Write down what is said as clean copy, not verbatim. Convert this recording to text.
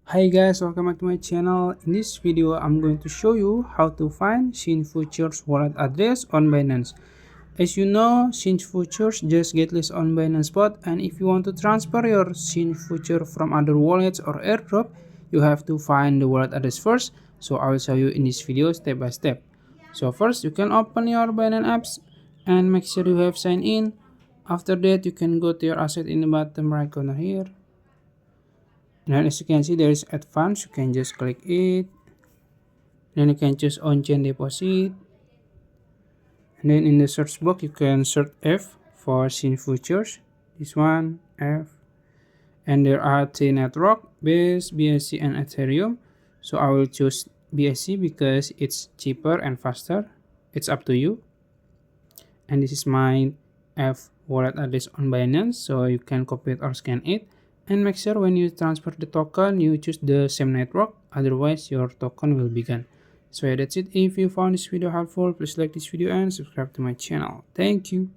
Hi guys, welcome back to my channel. In this video, I'm going to show you how to find SynFutures wallet address on Binance. As you know, SynFutures just get listed on Binance Spot, and if you want to transfer your SynFuture from other wallets or airdrop, you have to find the wallet address first. So I will show you in this video step by step. So first, you can open your Binance apps and make sure you have signed in. After that, you can go to your asset in the bottom right corner here. Now as you can see, there is advanced. You can just click it, then you can choose on-chain deposit, and then in the search box you can search F for SynFutures, this one F, and there are three network: Base, BSC, and Ethereum. So I will choose BSC because it's cheaper and faster. It's up to you. And this is my F wallet address on Binance, so you can copy it or scan it. And make sure when you transfer the token, you choose the same network, otherwise your token will be gone. So yeah, that's it. If you found this video helpful, please like this video and subscribe to my channel. Thank you.